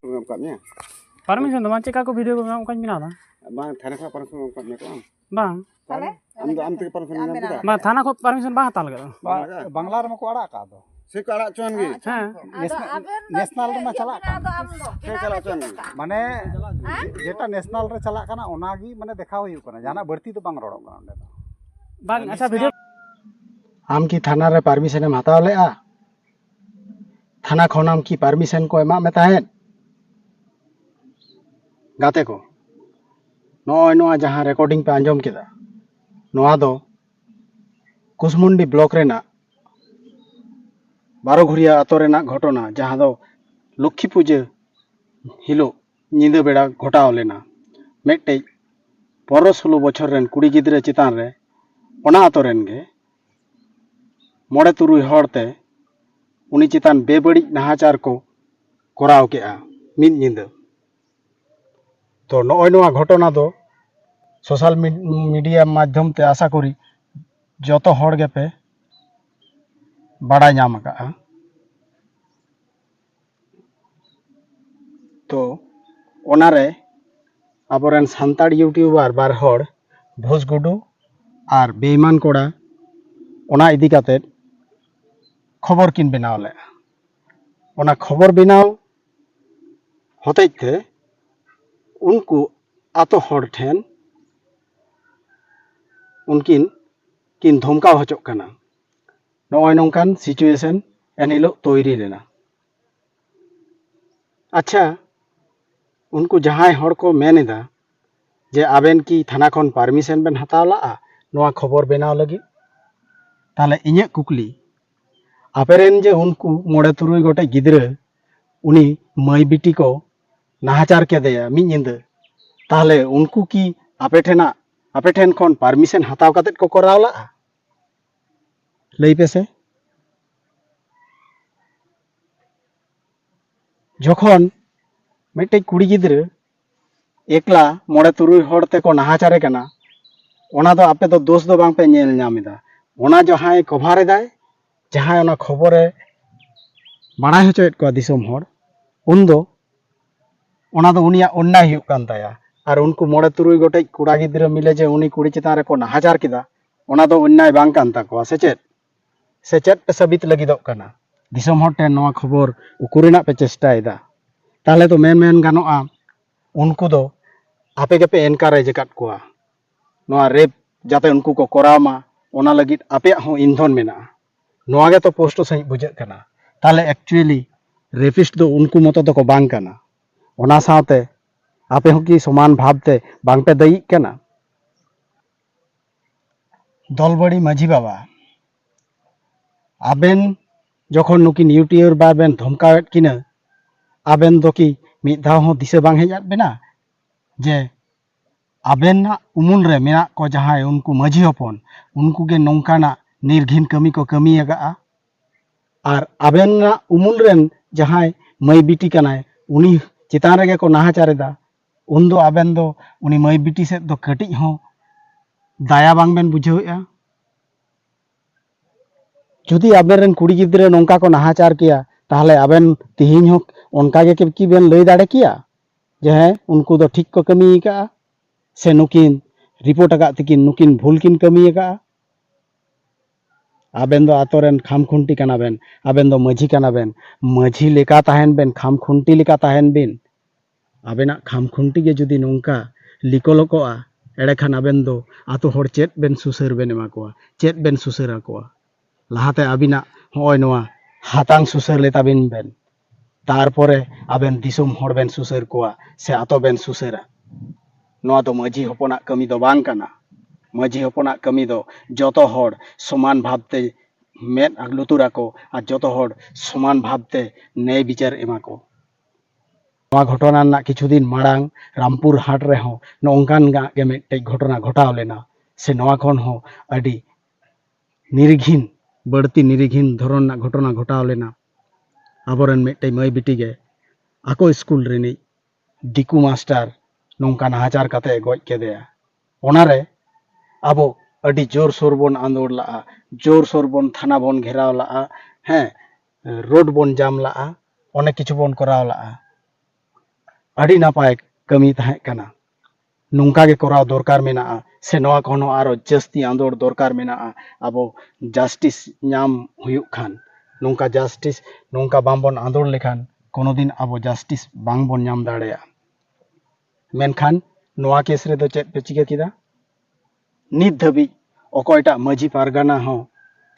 Permission do macam aku video ko kan binada. Bang, thana kau permission kau ni kau. Bang. Am tu permission ni apa? Bang, thana ko permission bang hatal gitu. Banglar में को आड़ा का दो से कड़ा चुन गी national रे में चला से कड़ा चुन माने जेटा नेशनल रे चला कना ओनागी माने देखाव हुई कना जाना बढ़ती तो बांग रोड़ो कना ओंडे Bang, अच्छा video आम की थाना रे परमिशन एम हताव लेआ थाना खन आम की परमिशन को एमा में ताहेन गाते को नय नोआ जहां रिकॉर्डिंग पे आंजम केदा नोआ दो कुसमुंडी ब्लॉक रेना 12 घुरिया आतो रेना घटना जहां दो लक्ष्मी पूजा हिलो निंदा बेड़ा घटाव लेना मेटे 15-16 बछर रेन कुड़ी गिद्रे चितान रे ओना आतो रेन गे मोड़े तुरुई हड़ते उनी चितान बेबड़ी नाहाचार को कराव केआ मिद निंदा तो नय नोआ घटना दो सोशल मीडिया माध्यम ते आशा करी जतो हड़ गे पे बाड़ा नाम का तो ओनारे आबोरेन सान्ताड़ यूट्यूबर बार हड़ भोज गुडू और बेईमान कोड़ा ओना इदी काते खबर किन बनाव ले ओना खबर बनाव होते थे उनको आतो हड़ ठेन उनकिन किन धमकाव हचोक कना नय नोंकान सिचुएशन एनहिलो तैरी लेना अच्छा उनको जहां हड़ को मेनेदा जे आबेन की थाना खन परमिशन बेन हताव ला नोआ खबर बनाव लगी ताले इᱧᱟᱹᱜ कुकली आपेरेन जे उनको मोड़े तुरुई गोटे गिद्रा उनी माई बिटी को नाहाचार केदेया मिद निंदा ताले उनको की आपे ठेन खन परमिशन हताव कातेत को कराव ला लई पे से जखन मिट्टे कुड़ी गिद्रा एकला मोड़े तुरुई हड़ते को नाहाचारे कना ओना दो आपे दो दोष दो बांग पे नेल नामिदा ओना जहां कभार एदाय जहां ओना खबरे बाड़ाय हचोयेत को दिसोम हड़ उन दो ओना दो उनिया अन्याय हुयुग कान ताया और उनको मोड़े तुरुई गोटे कुड़ा गिद्रा मिले जे उनी कुड़ी चितान रे को नाहाचार केदा ओना दो अन्याय बांग कान ताकोआ से चेत पे साबित लगिदोग कना दिसोम हड़ टेन नोआ खबर उकुरेना पे चेष्टायेदा ताहले तो मेन गानोआ उनको दो आपे गेपे एनकारेज काट कोआ नोआ रेप जाते उनको को करामा ओना लगित आपे हो इंधन मेना नोआ गे तो पोस्ट सही बुझे कना ताहले एक्चुअली रेपिस्ट दो उनको मतो तो को बांग कना ओना साथे आपे हो की समान भावते बांग पे दई कना दलबड़ी माझी बाबा आबेन जखन नुकिन यूट्यूबर बेन धमकावेत किना आबेन दो की मिद धाव हो दिशा बांग हेजात बेना जे आबेन उमुल रे मेना को जहां उनको माझी हपन उनको के नोंकाना निर्घिन कमी को कमी आगा और आबेन उमुल रेन जहां मई बिटी कनाय उनी चितान रेगे को नाहाचारेदा उन दो आबेन दो उनी मई बिटी से दो कटी हो दाया बांग बेन बुझावेआ जुदी आबेन कुड़ी गिद्रा नोंका को नाहाचार किया ताहले आबेन तिहिन हो उनका के की बेन लई दाड़े किया जे उनको दो ठीक को कमी का से नुकिन रिपोर्ट आगा तिकिन नुकिन भूल किन कमी का आबेन दो आतोरेन खामखुंटी कना बेन आबेन दो माझी कना बेन माझी लेका ताहेन बेन खामखुंटी लेका ताहेन बिन आबेना खामखुंटी के जुदी नोंका लिकोलकोआ एड़े खान आबेन दो आतो हड़ चेत बेन सुसर बेन एमा कोआ चेत बेन सुसर कोआ लाहाते आबिना होय नोआ हातांग सुसर लेता बिन बेन तारपरे आबेन दिसोम हड़ बेन सुसर कोआ से आतो बेन सुसरा नोआ दो माझी हपना कमी दो बांग कना माझी हपना कमी दो जतो हड़ समान भावते मेद लुतुरा को और जतो हड़ समान भावते न्याय विचार एमा को नोआ घटना ना किछु दिन माड़ांग रामपुर हाट रे हो नोंकान गे मिदटे घटना घटाव लेना से नोआ खन हो अडी निरीघिन बढ़ती निरीघिन धरन ना घटना घटाव लेना आबोरेन मिदटे मई बिटी गे आको स्कूल रेनी दिकू मास्टर नोंका नाहाचार काते गoj केदेया ओनारे आबो अडी जोर सोर बोन आंदोड़ ला जोर सोर बोन थाना बोन घेराव ला रोड बोन जाम ला अनेक किछु बोन कराव ला ᱟᱹᱰᱤ ᱱᱟᱯᱟᱭ ᱠᱟᱹᱢᱤ ᱛᱟᱦᱮᱸ ᱠᱟᱱᱟ ᱱᱚᱝᱠᱟ ᱜᱮ ᱠᱚᱨᱟᱣ ᱫᱚᱨᱠᱟর ᱢᱮᱱᱟᱜᱼᱟ ᱥᱮ ᱱᱚᱣᱟ ᱠᱷᱚᱱ ᱦᱚᱸ ᱟᱨᱚ ᱡᱟᱹᱥᱛᱤ ᱟᱸᱫᱳᱲ ᱫᱚᱨᱠᱟর ᱢᱮᱱᱟᱜᱼᱟ ᱟᱵᱚ জাস্টিস ᱧᱟᱢ ᱦᱩᱭᱩᱜ ᱠᱷᱟᱱ nongka justice nongka bambon andor lekhan kono din abo justice bangbon nyam dareya menkhan noa case re do chet pe chika kida nit dhabi okoyta maji pargana ho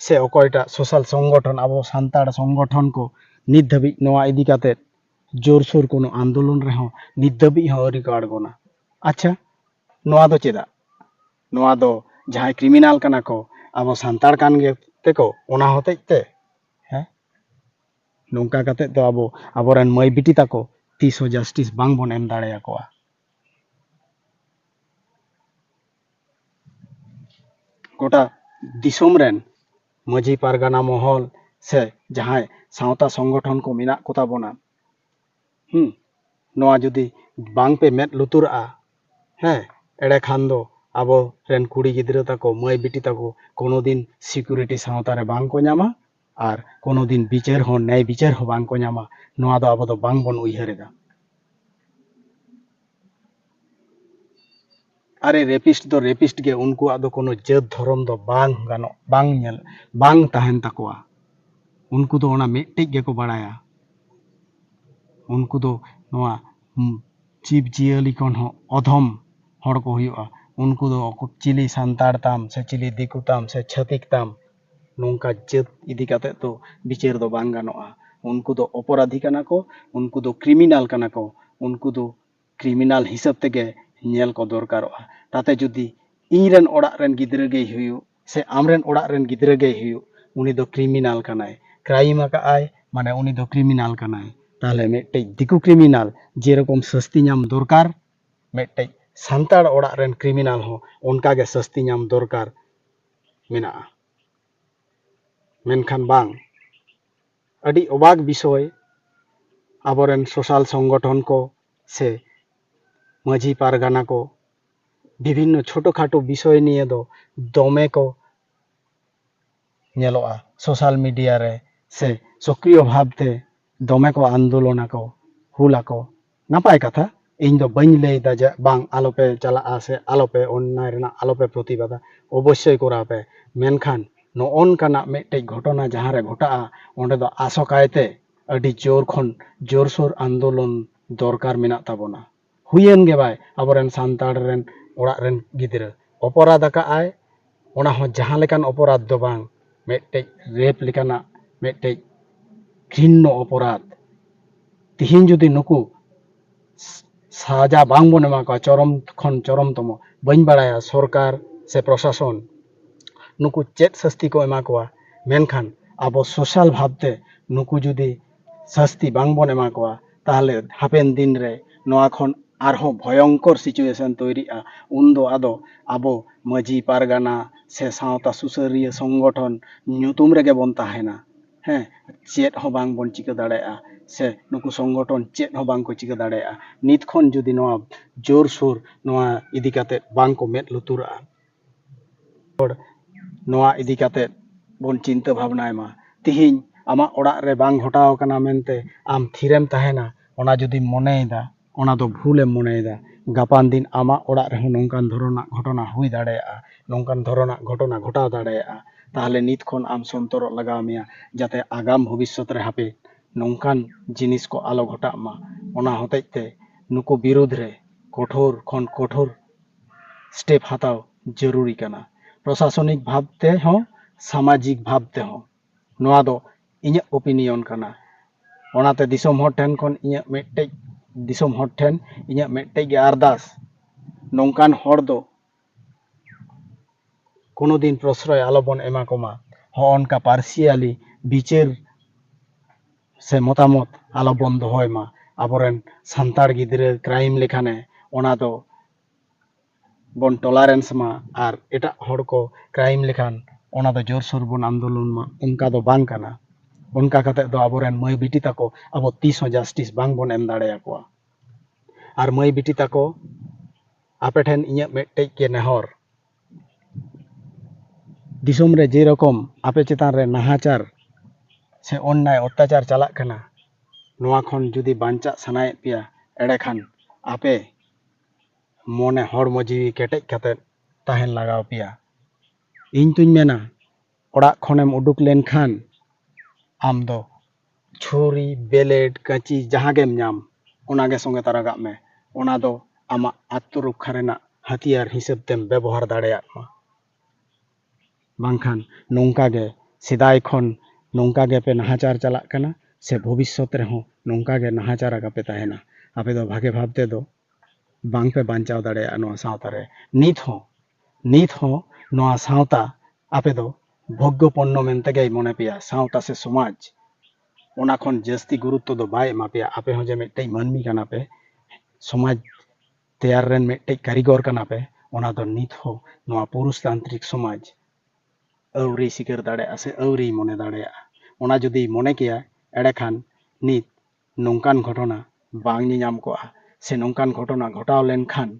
se okoyta social সংগঠন abo santar সংগঠন ko nit dhabi noa idi kate jor sor kono andolon re ho nit dhabi ho ri ko adgona acha noa do cheda noa do jahai criminal kana ko abo santar kan ge teko ona hotej te nongka kate to abo aboren mai biti tako tiso justice bang bon em dareya koa गोटा Disom rain मजी पारगाना महल से जहां सावता संगठन को मेना कोता बोना नोआ जुदी बांग पे मेट लुतुरआ हैं एड़े खान दो आबो रेन कुड़ी गिद्रा ताको मई बिटी ताको कोनो दिन सिक्योरिटी सावता रे बांग को न्यामा और कोनो दिन बिचार हो न्याय बिचार हो बांग को न्यामा नोआ दो आबो दो बांग बोन उइहरेदा अरे रेपिस्ट दो रेपिस्ट गे उनको आदो कोनो जात धर्म दो बांग गानो बांग नेल बांग ताहेन ताकोआ उनको दो ओना मेट्टिक गे को बाड़ाया उनको दो नोआ जीव जियली कोन हो अधम हड़ को हुआ उनको दो चिली सांतार ताम से चिली दिकु ताम से छतिक ताम नोंका जात इदी काते तो बिचार दो बांग गानोआ उनको दो अपराधी काना को उनको दो क्रिमिनल काना को उनको दो क्रिमिनल हिसाब तेगे नेल को दरकारोआ ताते जुदी इरेन ओड़ा रेन गिद्रे गे हुयु से आमरेन ओड़ा रेन गिद्रे गे हुयु उनी दो क्रिमिनल कानाय क्राइम आका आय माने उनी दो क्रिमिनल कानाय ताहले मेटे दिकु क्रिमिनल जे रकम सस्ती नाम दरकार मेटे सांताड़ ओड़ा रेन क्रिमिनल हो उनका गे सस्ती नाम दरकार मेना मेनखान बांग अडी अबाक विषय आबोरेन सोशल संगठन को से मजी पारगाना को विभिन्न छोटो खाटो विषय निये दो दमे को नेलोआ सोशल मीडिया रे से सक्रिय भावते दमे को आंदोलन को हुला को नापाय कथा इन दो बइन लेदा जे बांग आलोपे चला से आलोपे अन्याय रेना आलोपे प्रतिबादा अवश्य करापे मेनखान नोन काना मेटे घटना जहां रे घटा ओंडे दो आसोकायते अडी जोर खन जोरसोर आंदोलन दरकार मेना ताबोना हुयेन गे बाय आबोरेन सांताड़ रेन ओड़ा रेन गिद्रा अपराध आका आय ओना हो जहां लेकान अपराध दो बांग मेटे रेप लेकाना मेटे घृण्य अपराध तिहिन जुदी नुकु साजा बांग बन एमा को चरम खन चरम तम बइन बाड़ाया सरकार से प्रशासन नुकु चेत सस्ती को एमा कोआ मेनखान आबो सोशल भावते नुकु जुदी सस्ती बांग बन एमा कोआ ताहले हापेन दिन रे नोआ खन आरहो भयंकर सिचुएशन तैरिआ उन्दो आदो आबो मजी पारगाना से सावता सुसरिया संगठन ᱧᱩᱛᱩᱢ रेगे बन ताहेना हैं चेत हो बांग बन चिका दाड़ेआ से नुकु संगठन चेत हो बांग को चिका दाड़ेआ नित खन जुदी नोआ जोर सोर नोआ इदी काते बांग को मेट लुतुरा नोआ इदी काते बन चिंता भावनायमा तिहिन आमा ओड़ा रे बांग घटाव काना मेनते आम थिरेम ताहेना ओना जुदी मनेदा ओना दो भूले मनेदा गापान दिन आमा ओड़ा रे नोंकान धरना घटना हुई दाड़ेआ नोंकान धरना घटना घटाव दाड़ेआ ताहले नित खन आम संतर लगाव मिया जाते आगाम भविष्यत रे हापे नोंकान जिनिस को आलो घटामा ओना हतेते नुको विरोध रे कठोर खन कठोर स्टेप हाताव जरूरी काना प्रशासनिक भावते हो सामाजिक भावते हो नोआ दो इᱧ ओपिनियन काना ओनाते दिसोम हर ठेन खन इᱧ मेटे दिसोम हर ठेन इᱧ मेटे गे अरदास नोंकान हर दो कोनो दिन प्रश्रय आलोबन एमा कोमा होनका पार्शियाली बिचार से मतामत आलोबन दोहयमा आबोरेन सांताड़ गिद्रा क्राइम लेखाने ओना दो बन टॉलरेंस मा आर एटा हड़ को क्राइम लेखान ओना दो जोरसोर बन आंदोलन मा उनका दो बांग काना उनका कते दो आबोरेन मई बिटी ताको आबो तीस हो जस्टिस बांग बन एम दाड़ेया कोआ आर मई बिटी ताको आपे ठेन इᱧ मेटे के नेहर दिसोम रे जे रकम आपे चेतान रे नाहाचार से अन्याय अत्याचार चलाक कना नोआ खन जुदी बांचा सनायत पिया एड़े Khan ape mone hormo jiwi ketek katet tahen lagao pia ᱤᱧ ᱛᱩᱧ ᱢᱮᱱᱟ ᱚᱲᱟᱜ ᱠᱷᱚᱱᱮᱢ ᱩᱰᱩᱠ ᱞᱮᱱᱠᱷᱟᱱ ᱟᱢ ᱫᱚ ᱪᱷᱩᱨᱤ ᱵᱮᱞᱮᱴ ᱠᱟᱹᱪᱤ ᱡᱟᱦᱟᱸ ᱜᱮᱢ ᱧᱟᱢ ᱚᱱᱟᱜᱮ ᱥᱚᱸᱜᱮ ᱛᱟᱨᱟ ᱠᱟᱜ ᱢᱮ ᱚᱱᱟ ᱫᱚ ᱟᱢᱟᱜ ᱟᱛᱢᱚᱨᱚᱠᱠᱷᱟ ᱨᱮᱱᱟᱜ ᱦᱟতিয়াᱨ ᱦᱤᱥᱟᱹᱵ ᱛᱮᱢ ᱵᱮᱵᱚᱦᱟর ᱫᱟᱲᱮᱭᱟᱜ ᱢᱟ ᱵᱟᱝᱠᱷᱟᱱ ᱱᱚᱝᱠᱟ ᱜᱮ ᱥᱮᱫᱟᱭ ᱠᱷᱚᱱ ᱱᱚᱝᱠᱟ ᱜᱮᱯᱮ ᱱᱟᱦᱟᱪᱟᱨ ᱪᱟᱞᱟᱜ ᱠᱟᱱᱟ ᱥᱮ ᱵᱷᱚᱵᱤᱥᱥᱚᱛ ᱨᱮᱦᱚᱸ ᱱᱚᱝᱠᱟ ᱜᱮ ᱱᱟᱦᱟᱪᱟᱨ ᱟᱠᱟᱯᱮ ᱛᱟᱦᱮᱱᱟ ᱟᱯᱮ ᱫᱚ ᱵᱷᱟᱜᱮ ᱵᱷᱟᱵ ᱛᱮᱫᱚ ᱵᱟᱝᱯᱮ ᱵᱟᱧᱪᱟᱣ ᱫᱟᱲᱮᱭᱟᱜᱼᱟ ᱱᱚᱣᱟ ᱥᱟᱶᱛᱟ ᱨᱮ ᱱᱤᱛ ᱦᱚᱸ ᱱᱚᱣᱟ ᱥᱟᱶᱛᱟ ᱟᱯᱮ ᱫᱚ ᱵᱷᱳᱜᱽᱜᱚᱯᱚᱱᱱᱚ ᱢᱮᱱᱛᱮᱜᱮ ᱢᱚᱱᱮ ᱯᱮᱭᱟ ᱥᱟᱶᱛᱟ ᱥᱮ ᱥᱚᱢᱟᱡᱽ ᱚᱱᱟ ᱠᱷᱚᱱ ᱡᱟᱹᱥᱛᱤ ᱜᱩᱨᱩᱛᱛᱚ ᱫᱚ ᱵᱟᱭ ᱮᱢᱟ ᱯᱮᱭᱟ ᱟᱯᱮ ᱦᱚᱸ ᱡᱮ ᱢᱤᱫᱴᱮᱡ ᱢᱟᱹᱱᱢᱤ ᱠᱟᱱᱟ ᱯᱮ ᱥᱚᱢᱟᱡᱽ ᱛᱮᱭᱟᱨ ᱨᱮᱱ ᱢᱤᱫᱴᱮᱡ ᱠᱟᱹᱨᱤᱜᱚᱨ ᱠᱟᱱᱟ ᱯᱮ ᱚᱱᱟ ᱫᱚ ᱱᱤᱛ ᱦᱚᱸ ᱱᱚᱣᱟ ᱯᱩᱨᱩᱥᱛᱟᱱᱛᱨᱤᱠ ᱥᱚᱢᱟᱡᱽ ᱟᱹᱣᱨᱤ ᱥᱤᱠᱟᱹᱨ ᱫᱟᱲᱮᱭᱟᱜᱼᱟ ᱥᱮ ᱟᱹᱣᱨᱤ ᱢᱚᱱᱮ ᱫᱟᱲᱮᱭᱟᱜᱼᱟ ᱚᱱᱟ ᱡᱩᱫᱤ ᱢᱚᱱᱮ ᱠᱮᱭᱟ ᱮᱲᱮ ᱠᱷᱟᱱ ᱱᱤᱛ ᱱᱚᱝᱠᱟᱱ ᱜᱷᱚᱴᱚᱱᱟ ᱵᱟᱝ ᱧᱮᱧᱟᱢ ᱠᱚᱜᱼᱟ ᱥᱮ ᱱᱚᱝᱠᱟᱱ ᱜᱷᱚᱴᱚᱱᱟ ᱜᱷᱚᱴᱟᱣ ᱞᱮᱱᱠᱷᱟᱱ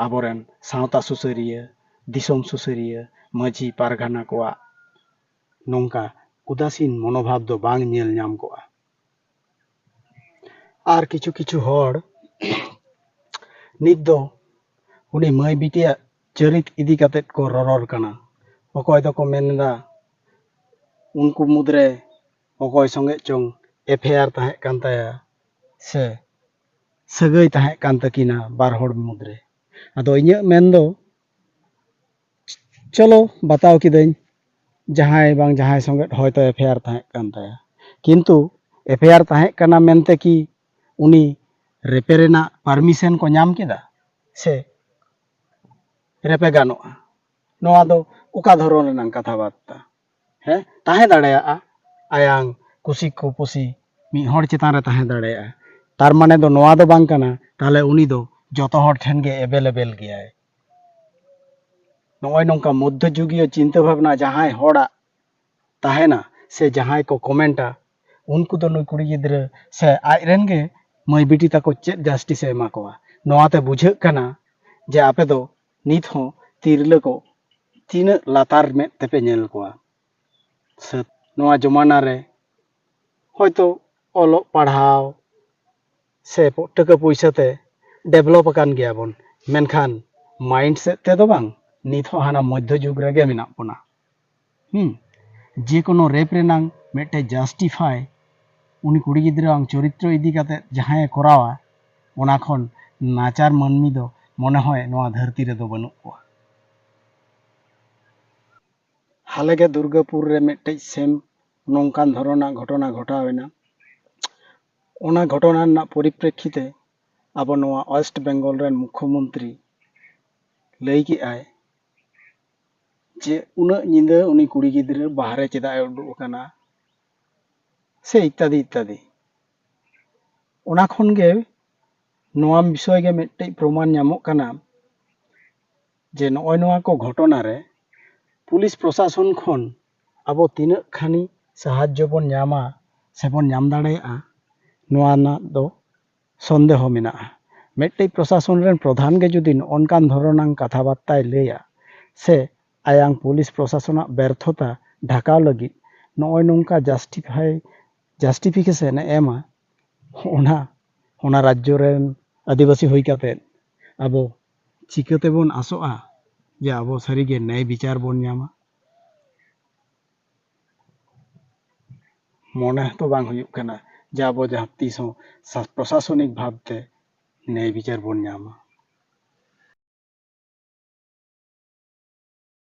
ᱟᱵᱚᱨᱮᱱ ᱥᱟᱶᱛᱟ ᱥᱩᱥᱟᱹᱨᱤᱭᱟᱹ ᱫᱤᱥᱚᱢ ᱥᱩᱥᱟᱹᱨᱤᱭᱟᱹ ᱢᱟᱹᱡᱷᱤ ᱯᱟᱨᱜᱟᱱᱟ ᱠᱚᱣᱟᱜ ᱱᱚᱝᱠᱟ ᱩᱫᱟᱥীन ᱢᱚᱱᱳᱵᱷᱟᱵ ᱫᱚ ᱵᱟᱝ ᱧᱮᱞ ᱧᱟᱢ ᱠᱚᱜᱼᱟ ᱟᱨ ᱠᱤᱪᱷᱩ ᱦᱚᱲ ᱱᱤᱛ ᱫᱚ ᱩᱱᱤ ᱢᱟᱹᱭ ᱵᱤᱴᱤᱭᱟᱜ ᱪᱚᱨᱤᱛ ᱤᱫᱤ ᱠᱟᱛᱮᱫ ᱠᱚ ᱨᱚᱨᱚᱲ ᱠᱟᱱᱟ ᱚᱠᱚᱭ ᱫᱚᱠᱚ ᱢᱮᱱᱫᱟ ᱩᱱᱠᱩ ᱢᱩᱫᱽᱨᱮ ᱚᱠᱚᱭ ᱥᱚᱸᱜᱮ ᱪᱚᱝ ᱮᱯᱷᱮᱭᱟᱨ ᱛᱟᱦᱮᱸ ᱠᱟᱱ ᱛᱟᱭᱟ ᱥᱮ ᱥᱟᱹᱜᱟᱹᱭ ᱛᱟᱦᱮᱸ ᱠᱟᱱ ᱛᱟᱹᱠᱤᱱᱟ ᱵᱟᱨ ᱦᱚᱲ ᱢᱩᱫᱽᱨᱮ ᱟᱫᱚ ᱤᱧᱟᱹᱜ ᱢᱮᱱ ᱫᱚ ᱪᱚᱞᱚ ᱵᱟᱛᱟᱣ ᱠᱤᱫᱟᱹᱧ ᱡᱟᱦᱟᱸᱭ ᱵᱟᱝ ᱡᱟᱦᱟᱸᱭ ᱥᱚᱸᱜᱮ ᱦᱚᱭᱛᱳ ᱮᱯᱷᱮᱭᱟᱨ ᱛᱟᱦᱮᱸ ᱠᱟᱱ ᱛᱟᱭᱟ ᱠᱤᱱᱛᱩ ᱮᱯᱷᱮᱭᱟর ᱛᱟᱦᱮᱸ ᱠᱟᱱᱟ ᱢᱮᱱᱛᱮ ᱠᱤ ᱩᱱᱤ ᱨᱮᱯᱮ ᱨᱮᱱᱟᱜ ᱯᱟᱨᱢᱤশন ᱠᱚ ᱧᱟᱢ ᱠᱮᱫᱟ ᱥᱮ ᱨᱮᱯᱮ ᱜᱟᱱᱚᱜᱼᱟ ᱱᱚᱣᱟ ᱫᱚ ᱚᱠᱟ ᱫᱷᱚᱨᱚᱱ ᱨᱮᱱᱟᱜ ᱠᱟᱛᱷᱟ ᱵᱟর্তা ᱦᱮᱸ ᱛᱟᱦᱮᱸ ᱫᱟᱲᱮᱭᱟᱜᱼᱟ ᱟᱭᱟᱝ ᱠᱩᱥᱤ ᱠᱩᱯᱩᱥᱤ ᱢᱤᱫ ᱦᱚᱲ ᱪᱮᱛᱟᱱ ᱨᱮ ᱛᱟᱦᱮᱸ ᱫᱟᱲᱮᱭᱟᱜᱼᱟ ᱛᱟᱨ ᱢᱟᱱᱮ ᱫᱚ ᱱᱚᱣᱟ ᱫᱚ ᱵᱟᱝ ᱠᱟᱱᱟ ᱛᱟᱦᱞᱮ ᱩᱱᱤ ᱫᱚ ᱡᱚᱛᱚ ᱦᱚᱲ ᱴᱷᱮᱱ ᱜᱮ ᱮᱵᱮᱞᱮᱵᱮᱞ ᱜᱮᱭᱟᱭ ᱱᱚᱜᱼᱚᱭ ᱱᱚᱝᱠᱟ ᱢᱚᱫᱽᱫᱷᱚ ᱡᱩᱜᱤᱭᱚ ᱪᱤᱱᱛᱟᱹ ᱵᱷᱟᱵᱽᱱᱟ ᱡᱟᱦᱟᱸᱭ ᱦᱚᱲᱟᱜ ᱛᱟᱦᱮᱱᱟ ᱥᱮ ᱡᱟᱦᱟᱸᱭ ᱠᱚ ᱠᱚᱢᱮᱱᱴᱟ ᱩᱱᱠᱩ ᱫᱚ ᱱᱩᱭ ᱠᱩᱲᱤ ᱜᱤᱫᱽᱨᱟᱹ ᱥᱮ ᱟᱡᱨᱮᱱ ᱜᱮ ᱢᱟᱹᱭ ᱵᱤᱴᱤ ᱛᱟᱠᱚ ᱪᱮᱫ ᱡᱟᱥᱴᱤᱥ ᱮ ᱮᱢᱟ ᱠᱚᱣᱟ ᱱᱚᱣᱟᱛᱮ ᱵᱩᱡᱷᱟᱹᱜ ᱠᱟᱱᱟ ᱡᱮ ᱟᱯᱮ ᱫᱚ ᱱᱤᱛ ᱦᱚᱸ ᱛᱤᱨᱞᱟᱹ ᱠᱚ ᱛᱤᱱᱟᱹᱜ ᱞᱟᱛᱟᱨ ᱢᱮᱫ ᱛᱮᱯᱮ ᱧᱮᱞ ᱠᱚᱣᱟ ᱱᱚᱣᱟ ᱡᱚᱢᱟᱱᱟ ᱨᱮ ᱦᱚᱭᱛᱳ ᱚᱞᱚᱜ ᱯᱟᱲᱦᱟᱣ ᱥᱮ ᱴᱟᱠᱟ ᱯᱚᱭᱥᱟ ᱛᱮ ᱰᱮᱵᱷᱞᱚᱯ ᱟᱠᱟᱱ ᱜᱮᱭᱟᱵᱚᱱ ᱢᱮᱱᱠᱷᱟᱱ ᱢᱟइंड ᱥᱮᱫ ᱛᱮᱫᱚ ᱵᱟᱝ ᱱᱤᱛ ᱦᱚᱸ ᱦᱟᱱᱟ ᱢᱚᱫᱽᱫᱷᱚ ᱡᱩᱜᱽ ᱨᱮᱜᱮ ᱢᱮᱱᱟᱜ ᱵᱚᱱᱟ ᱡᱮ কোনো রেপ রেনাং ᱢᱤᱫᱴᱮᱡ জাস্টিফাই উনি কুড়ি গিদ্রাং চরিত্র ইদি কাতে জাহাঁয়ে করাওয়া ওনা খন নাচার মানমি দো মনে হয় নোয়া ধরতি রে দো বানুক কোয়া হালেগে দুর্গাপুর রে মিদটেজ সেম নংকান ধরনা ঘটনা ঘটাওয়েনা ওনা ঘটনা রᱮᱱᱟᱜ পরিপ্রেক্ষিতে আবো নোয়া ওয়েস্ট বেঙ্গল রেন মুখ্যমন্ত্রী লই কেআই যে উনা নিন্দা উনি কুড়ি গিদ্রা বাহারে চেদায় উডুক কানা সে ইত্যাদি ইত্যাদি ওনা খন গে নোয়া বিষয় গে মিদটেজ প্রমাণ ᱧᱟᱢᱚᱜ ᱠᱟᱱᱟ যে নয় নোয়া কো ঘটনা রে পুলিশ প্রশাসন খন আবো তিনাᱹᱜ খানি সাহায্য বন ᱧᱟᱢᱟ সেবন ᱧᱟᱢ দাঁড়াᱭᱟᱜᱼᱟ নোয়া না দো সন্দেহ মেনাᱜᱼᱟ মিদটেজ প্রশাসন রেন প্রধান গে যদি অনকান ধরনাং কথাবার্তায় লইয়া সে আয়াং পুলিশ প্রশাসনাক ব্যর্থতা ঢাকাও লাগি নয় নংকা জাস্টিফিকেশন এমা ওনা রাজ্য রেন আদিবাসী হই কাতে আবো চিকাতে বন আসোয়া যে আবো সারিগে ন্যায় বিচার বন ᱧᱟᱢᱟ মনে তো বাং হুয়ুক কানা যে আবো জাহাঁ তিস হো প্রশাসনিক ভাবতে ন্যায় বিচার বন ᱧᱟᱢᱟ